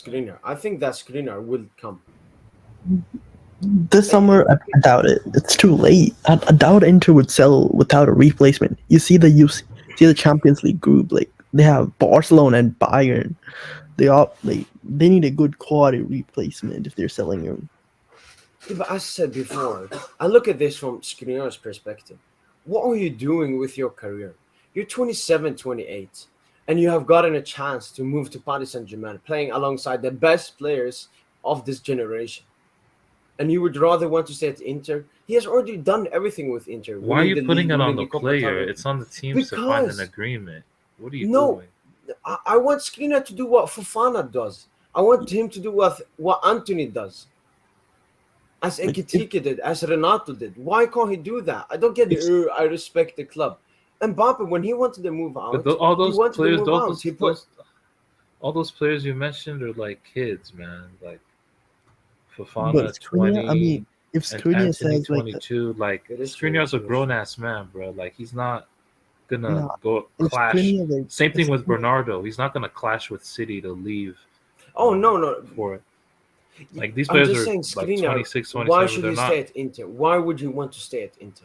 Skriniar. I think that Skriniar will come. This And summer, I doubt it. It's too late. I doubt Inter would sell without a replacement. You see the Champions League group, like they have Barcelona and Bayern. They need a good quality replacement if they're selling him. but as I said before, I look at this from Skriniar's perspective. What are you doing with your career? You're 27, 28, and you have gotten a chance to move to Paris Saint-Germain, playing alongside the best players of this generation. And you would rather want to stay at Inter? He has already done everything with Inter, Why are winning you the putting league, it on winning the the Coppa player? Italia. It's on the teams to find an Because agreement. What are you no, doing? I want Skriniar to do what Fofana does. I want him to do what Anthony does, as Like if Ekitike did, as Renato did. Why can't he do that? I don't get it. if I respect the club. And Mbappe, when he wanted to move But out, all he those wanted to players, move out. He put all those players you mentioned are like kids, man. Like but Fofana Skriniar, I 20 mean, if and Skriniar Anthony says like that, 22. Like it is true. Skriniar's a It is grown true. ass man, bro. Like he's not gonna nah, go if clash. Skriniar like Same if thing with Skriniar, Bernardo. He's not gonna clash with City to leave Oh um, no, no. for it. Like these I'm players just are saying, like Skriniar. 26, Why 27. should They're he stay not. at Inter? Why would you want to stay at Inter?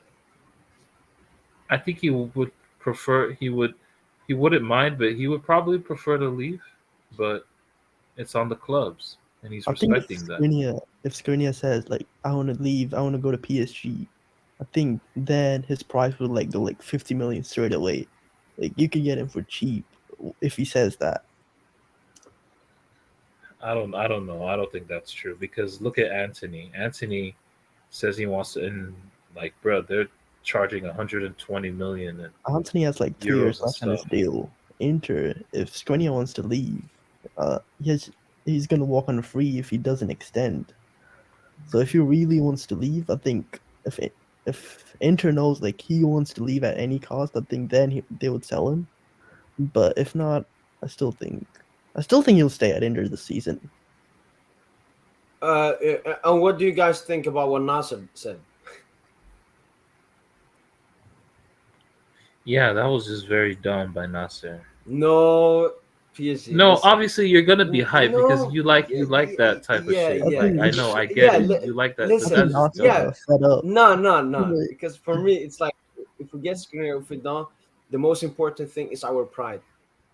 I think he would prefer. He wouldn't mind, but he would probably prefer to leave. But it's on the clubs, and he's I think respecting that. If Skriniar says like I want to leave, I want to go to PSG, I think then his price would like go like 50 million straight away. Like you could get him for cheap if he says that. I don't know. I don't think that's true because look at Anthony. Anthony says he wants to, and like, bro, they're charging 120 million Anthony has like 3 years euros and left on his stuff. deal. Inter, if Skriniar wants to leave, he's gonna walk on free if he doesn't extend. So if he really wants to leave, I think if Inter knows like he wants to leave at any cost, I think then they would sell him. But if not, I still think I still think he'll stay at Inter this season. And what do you guys think about what Nasser said? Yeah, that was just very dumb by Nasser. No, PSG. No, Listen. obviously you're gonna be hyped because No. you like that type of Yeah, shit. I yeah, Like I think know, I get yeah. it. You like that, I but think Listen, that's just Nasser dumb. yeah. got fed up. No, no, no. Like, Because for me, it's like if we get Skriniar, if we don't, the most important thing is our pride.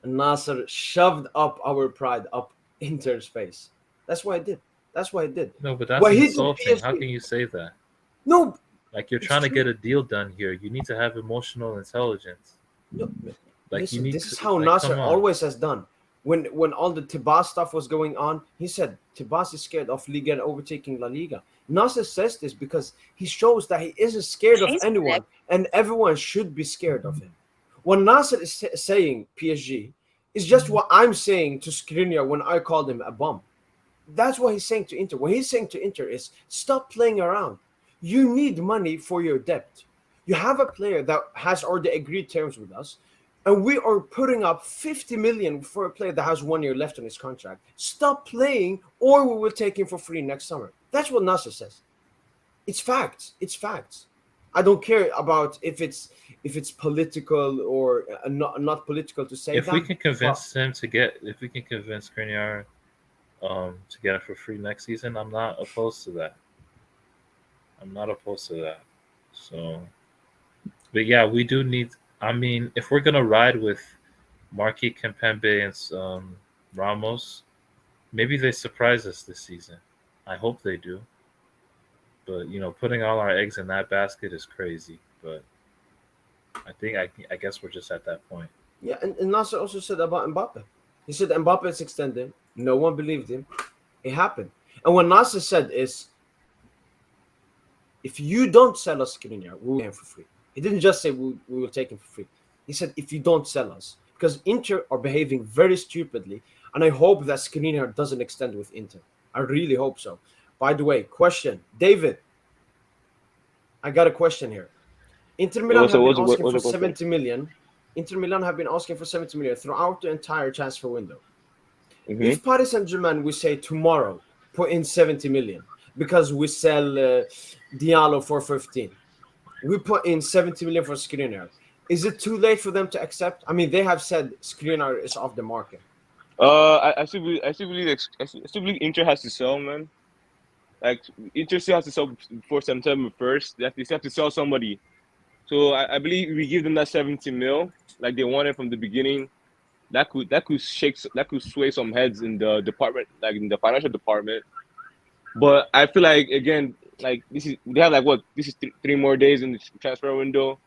And Nasser shoved up our pride up Inter's face. That's why I did. That's why I did. No, but that's What he did insulting. How PSG. can you say that? No, Like you're it's trying to true. get a deal done here. You need to have emotional intelligence. No, Like you listen, need this to is how like Nasser come on. always has done. When all the Tibas stuff was going on, he said Tibas is scared of Liga and overtaking La Liga. Nasser says this because he shows that he isn't scared of anyone, and everyone should be scared of him. What Nasser is saying, PSG, is just what I'm saying to Skriniar when I called him a bum. That's what he's saying to Inter. What he's saying to Inter is stop playing around. You need money for your debt. You have a player that has already agreed terms with us, and we are putting up 50 million for a player that has 1 year left on his contract. Stop playing, or we will take him for free next summer. That's what Nasser says. It's facts. It's facts. I don't care about if it's political or not political to say If we that, can but convince him to get, if we can convince Skriniar to get it for free next season, I'm not opposed to that. I'm not opposed to that. So, but yeah, we do need. I mean, if we're gonna ride with Marquis Kempembe and Ramos, maybe they surprise us this season. I hope they do. But putting all our eggs in that basket is crazy. But I guess we're just at that point. yeah, and Nasser also said about Mbappe. He said Mbappe is extended. No one believed him. It happened. And what Nasser said is, if you don't sell us Skriniar, we will take him for free. He didn't just say we will take him for free. He said if you don't sell us, because Inter are behaving very stupidly, and I hope that Skriniar doesn't extend with Inter. I really hope so. By the way, question, David. I got a question here. Inter Yeah, Milan have been asking what's for the question? 70 million. Inter Milan have been asking for 70 million throughout the entire transfer window. Mm-hmm. If Paris Saint-Germain, we say tomorrow, put in 70 million because we sell Diallo for 15, we put in 70 million for Skriniar. Is it too late for them to accept? I mean, they have said Skriniar is off the market. I still believe Inter has to sell, man. Like Inter still has to sell before September 1st. They still have to sell somebody. So I believe we give them that 70 mil, like they wanted from the beginning. That could sway some heads in the department, like in the financial department. But I feel like again, like they have like what this is three more days in the transfer window.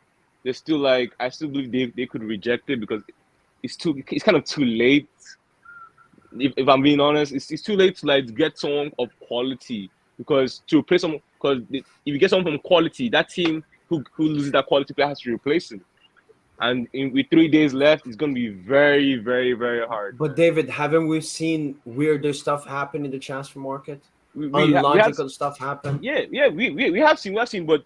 They're still like I still believe they could reject it because it's kind of too late. If I'm being honest, it's too late to like get someone of quality because to replace someone if you get someone from quality, that team who loses that quality player has to replace him. And with 3 days left, it's going to be very, very, very hard. But David, haven't we seen weirder stuff happen in the transfer market? We have, Unlogical stuff happen. yeah, we have seen, but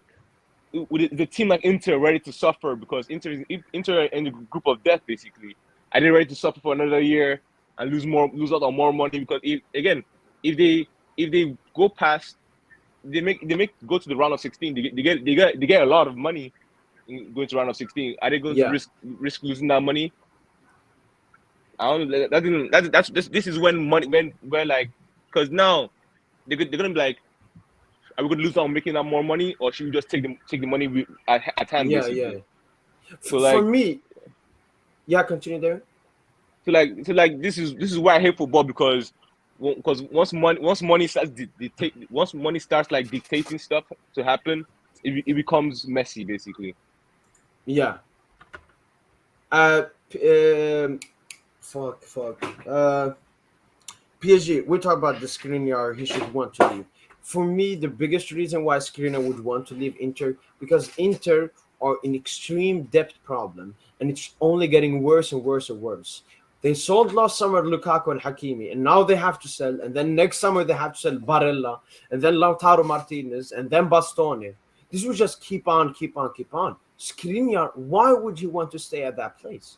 with the team like Inter ready to suffer because Inter in the group of death basically. Are they ready to suffer for another year and lose out on more money? Because if they go past, they go to the round of 16. They get a lot of money in going to round of 16. Are they going to risk losing that money? I don't. This is when money when like because now they're gonna be like, are we gonna lose out on making that more money, or should we just take the money at hand? Yeah, basically? yeah. So like, for me, continue there. So like this is why I hate football because once money starts like dictating stuff to happen, it becomes messy basically. Yeah. Fuck. PSG. We talk about the Skriniar. He should want to leave. For me, the biggest reason why Skriniar would want to leave Inter because Inter are in extreme debt problem, and it's only getting worse and worse and worse. They sold last summer Lukaku and Hakimi, and now they have to sell. And then next summer they have to sell Barella, and then Lautaro Martinez, and then Bastoni. This will just keep on. Skriniar, why would you want to stay at that place?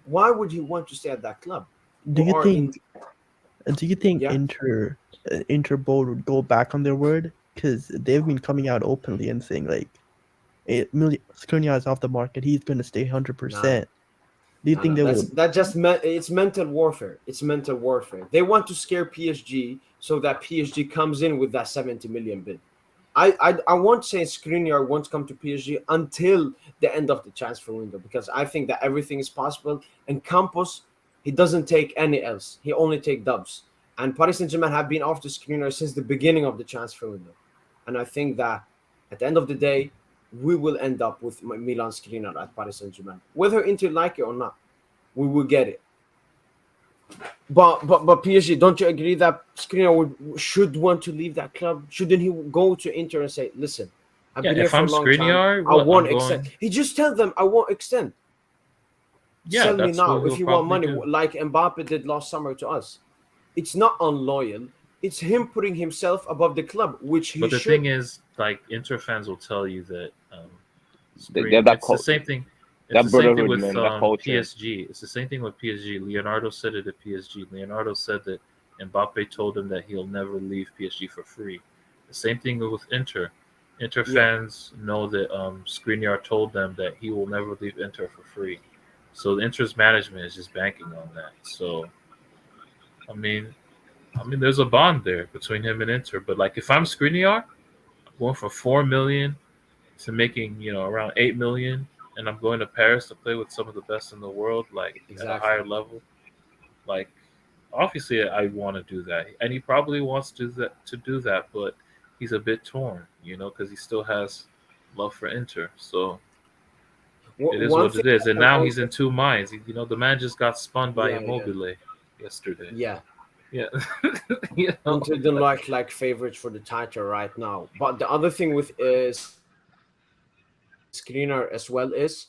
Why would you want to stay at that club? Do you think Inter board would go back on their word? Because they've been coming out openly and saying like, Skriniar is off the market. He's going to stay 100%. Do you think they will? It's mental warfare. It's mental warfare. They want to scare PSG so that PSG comes in with that 70 million bid. I won't say Skriniar won't come to PSG until the end of the transfer window because I think that everything is possible. And Campos, he doesn't take any else. He only take dubs. And Paris Saint-Germain have been after Skriniar since the beginning of the transfer window. And I think that at the end of the day, we will end up with Milan Skriniar at Paris Saint-Germain. Whether Inter like it or not, we will get it. But PSG, don't you agree that Skriniar should want to leave that club? Shouldn't he go to Inter and say, listen, I've been here for a long time. I won't extend. He just tell them, I won't extend. Sell me now if you want money, like Mbappe did last summer to us. It's not unloyal. It's him putting himself above the club, which he should. But the thing is, like, Inter fans will tell you that it's the same thing. It's the same thing with PSG. It's the same thing with PSG. Leonardo said it at PSG. Leonardo said that Mbappe told him that he'll never leave PSG for free. The same thing with Inter. Inter fans know that Skriniar told them that he will never leave Inter for free. So the Inter's management is just banking on that. So, I mean, there's a bond there between him and Inter. But like, if I'm Skriniar, I'm going from 4 million to making around 8 million, and I'm going to Paris to play with some of the best in the world, like at a higher level. Like, obviously, I want to do that, and he probably wants to do that, but he's a bit torn, because he still has love for Inter. So it is what it is, and now he's in two minds. The man just got spun by Immobile yesterday. Yeah. Inter don't like favorites for the title right now. But the other thing with Skriniar as well is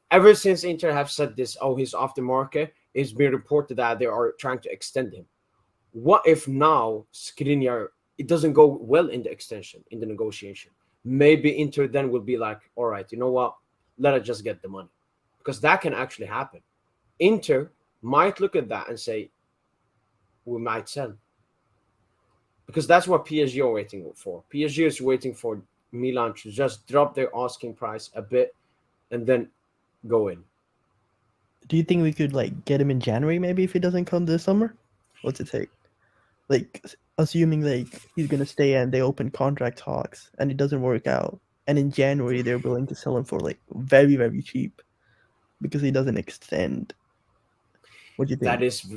ever since Inter have said this, he's off the market, it's been reported that they are trying to extend him. What if now Skriniar, it doesn't go well in the extension, in the negotiation? Maybe Inter then will be like, all right, you know what? Let us just get the money. Because that can actually happen. Inter might look at that and say, we might sell. Because that's what PSG are waiting for. PSG is waiting for Milan to just drop their asking price a bit and then go in. Do you think we could like get him in January maybe if he doesn't come this summer? What's it take? Like assuming like he's gonna stay and they open contract talks and it doesn't work out, and in January they're willing to sell him for like very very cheap because he doesn't extend. What do you think?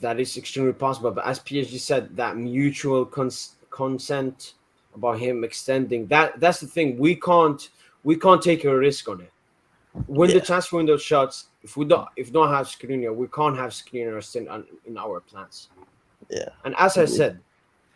That is extremely possible. But as PSG said, that mutual consent about him extending, that's the thing. We can't take a risk on it. When the transfer window shuts, if we don't have Skriniar, we can't have Skriniar still in our plans. Yeah. And as I said,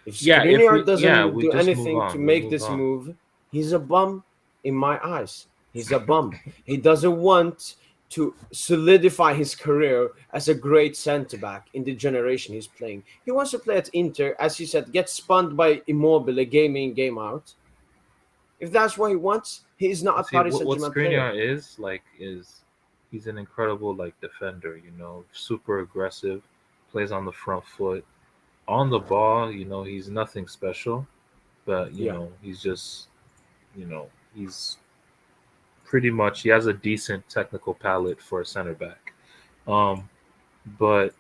if Skriniar doesn't we do just anything move on. to We make move this on. move, he's a bum in my eyes. He's a bum. He doesn't want to solidify his career as a great center back in the generation he's playing. He wants to play at Inter, as you said, get spun by Immobile game in, game out. If that's what he wants, he's not a See, Paris what Saint-Germain player. Skriniar is he's an incredible like defender. You know, super aggressive, plays on the front foot, on the ball. You know, he's nothing special, but you Yeah. know, he's just he's pretty much he has a decent technical palette for a center back. Um, but